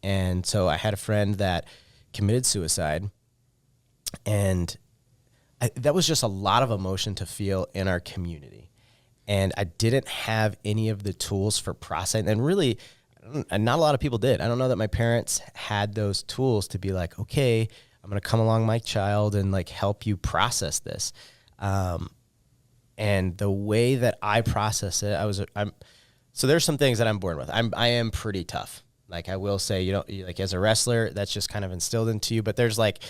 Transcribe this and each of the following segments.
And so I had a friend that committed suicide, and that was just a lot of emotion to feel in our community. And I didn't have any of the tools for processing. And really, not a lot of people did. I don't know that my parents had those tools to be like, okay, I'm going to come along my child and like help you process this. And the way that I process it, so there's some things that I'm born with. I am pretty tough. Like I will say, like as a wrestler, that's just kind of instilled into you. But there's like,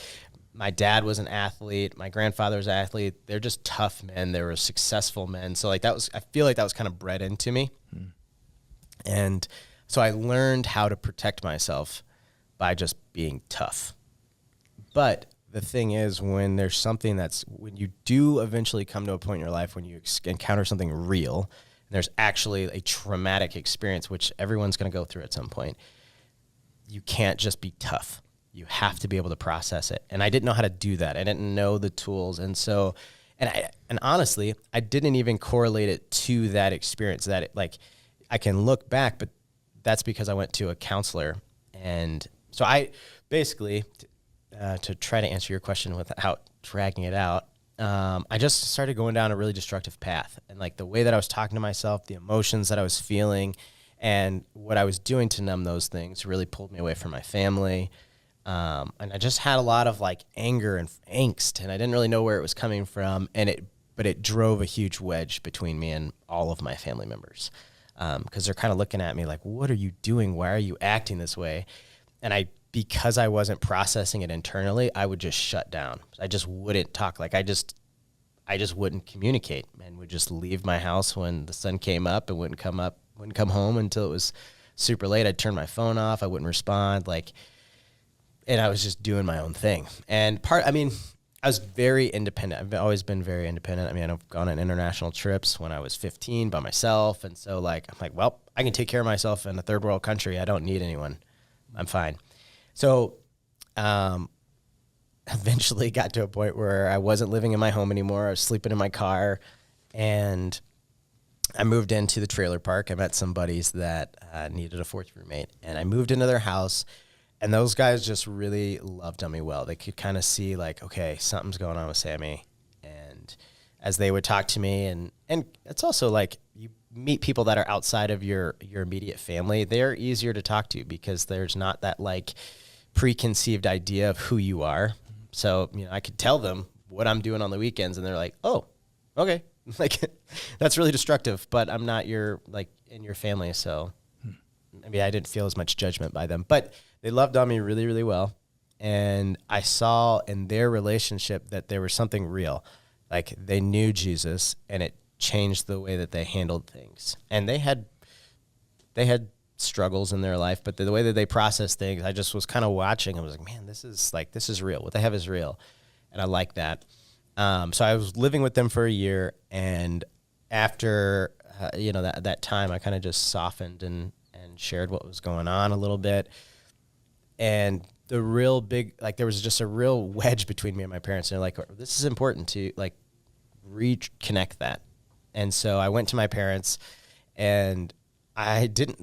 my dad was an athlete. My grandfather was an athlete. They're just tough men. They were successful men. So like I feel like that was kind of bred into me. And so I learned how to protect myself by just being tough. But the thing is, when there's something when you do eventually come to a point in your life when you encounter something real, and there's actually a traumatic experience, which everyone's going to go through at some point, you can't just be tough. You have to be able to process it. And I didn't know how to do that. I didn't know the tools. And so, and honestly, I didn't even correlate it to that experience I can look back, but that's because I went to a counselor. And so I basically, to try to answer your question without dragging it out, I just started going down a really destructive path. And like the way that I was talking to myself, the emotions that I was feeling, and what I was doing to numb those things really pulled me away from my family. And I just had a lot of like anger and angst, and I didn't really know where it was coming from. But it drove a huge wedge between me and all of my family members. Cause they're kind of looking at me like, what are you doing? Why are you acting this way? And because I wasn't processing it internally, I would just shut down. I just wouldn't talk. Like I just wouldn't communicate, and would just leave my house when the sun came up and wouldn't come home until it was super late. I'd turn my phone off. I wouldn't respond. And I was just doing my own thing. And I was very independent. I've always been very independent. I've gone on international trips when I was 15 by myself. And so I'm like, well, I can take care of myself in a third world country. I don't need anyone. I'm fine. So, eventually got to a point where I wasn't living in my home anymore. I was sleeping in my car, and I moved into the trailer park. I met some buddies that needed a fourth roommate, and I moved into their house. And those guys just really loved on me well. They could kind of see like, okay, something's going on with Sammy. And as they would talk to me, and it's also like you meet people that are outside of your immediate family, they're easier to talk to because there's not that like preconceived idea of who you are. So, I could tell them what I'm doing on the weekends, and they're like, oh, okay. Like, that's really destructive, but I'm not in your family. So, I didn't feel as much judgment by them, but they loved on me really, really well. And I saw in their relationship that there was something real. Like they knew Jesus, and it changed the way that they handled things. And they had struggles in their life, but the way that they processed things, I just was kind of watching. I was like, man, this is real. What they have is real. And I like that. So I was living with them for a year. And after, that time, I kind of just softened and shared what was going on a little bit. And the real big, there was just a real wedge between me and my parents. And they're like, this is important to reconnect that. And so I went to my parents, and I didn't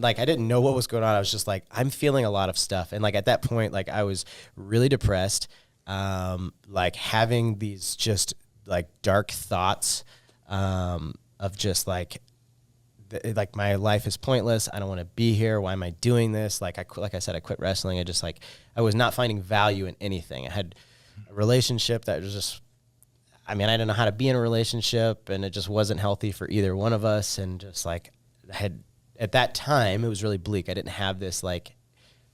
know what was going on. I was just like, I'm feeling a lot of stuff. And at that point, I was really depressed, having these just dark thoughts, of just my life is pointless. I don't want to be here. Why am I doing this? Like I said, I quit wrestling. I was not finding value in anything. I had a relationship that was just, I didn't know how to be in a relationship, and it just wasn't healthy for either one of us. And just at that time, it was really bleak. I didn't have this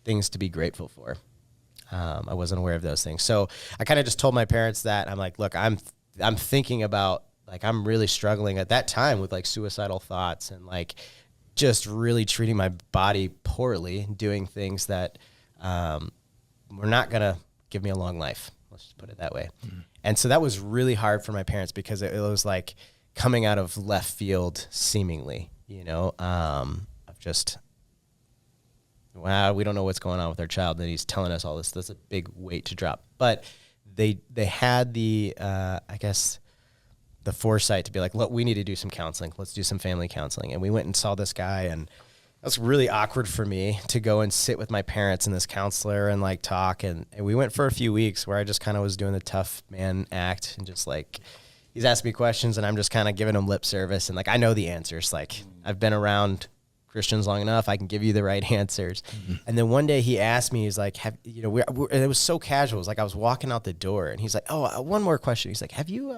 things to be grateful for. I wasn't aware of those things. So I kind of just told my parents that. I'm like, look, I'm thinking about, I'm really struggling at that time with suicidal thoughts, and just really treating my body poorly, doing things that were not going to give me a long life. Let's just put it that way. Mm-hmm. And so that was really hard for my parents, because it was coming out of left field seemingly, of just, wow, we don't know what's going on with our child, and he's telling us all this. That's a big weight to drop. But they had the, I guess, the foresight to be like, look, we need to do some counseling. Let's do some family counseling. And we went and saw this guy, and was really awkward for me to go and sit with my parents and this counselor and like talk. And we went for a few weeks where I just kind of was doing the tough man act and just like, he's asking me questions and I'm just kind of giving him lip service. And like, I know the answers. Like I've been around Christians long enough. I can give you the right answers. Mm-hmm. And then one day he asked me, he's like, and it was so casual. It was like, I was walking out the door and he's like, oh, one more question. He's like, have you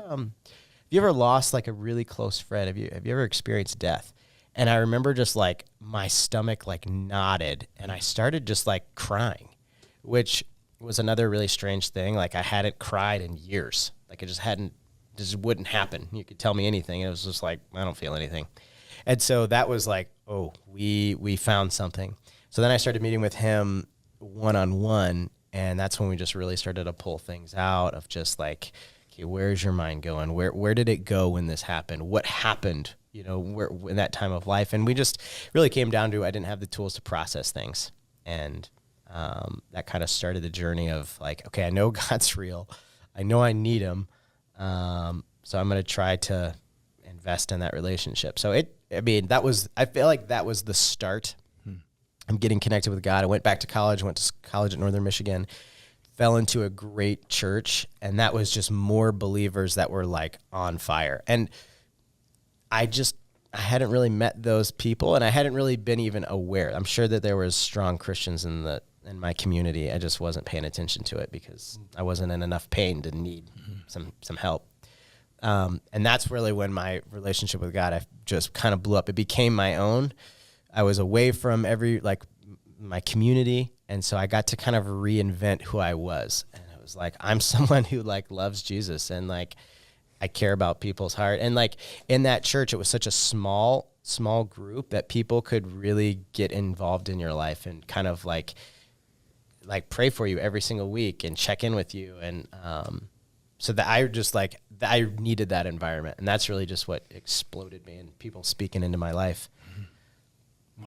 ever lost like a really close friend? Have you ever experienced death? And I remember just like my stomach like knotted and I started just like crying, which was another really strange thing. Like I hadn't cried in years. Like it just wouldn't happen. You could tell me anything. It was just like, I don't feel anything. And so that was like, oh, we found something. So then I started meeting with him one-on-one, and that's when we just really started to pull things out of just like, okay, where's your mind going? Where did it go when this happened? What happened, where in that time of life? And we just really came down to, I didn't have the tools to process things. And that kind of started the journey of like, okay, I know God's real. I know I need him. So I'm going to try to invest in that relationship. So I feel like that was the start. I'm getting connected with God. I went back to college, went to college at Northern Michigan, fell into a great church. And that was just more believers that were like on fire. And I hadn't really met those people and I hadn't really been even aware. I'm sure that there was strong Christians in my community. I just wasn't paying attention to it because I wasn't in enough pain to need some help. And that's really when my relationship with God, I just kind of blew up. It became my own. I was away from my community. And so I got to kind of reinvent who I was. And it was like, I'm someone who like loves Jesus and like, I care about people's heart. And like in that church, it was such a small group that people could really get involved in your life and kind of like pray for you every single week and check in with you. And, so that I needed that environment, and that's really just what exploded me and people speaking into my life.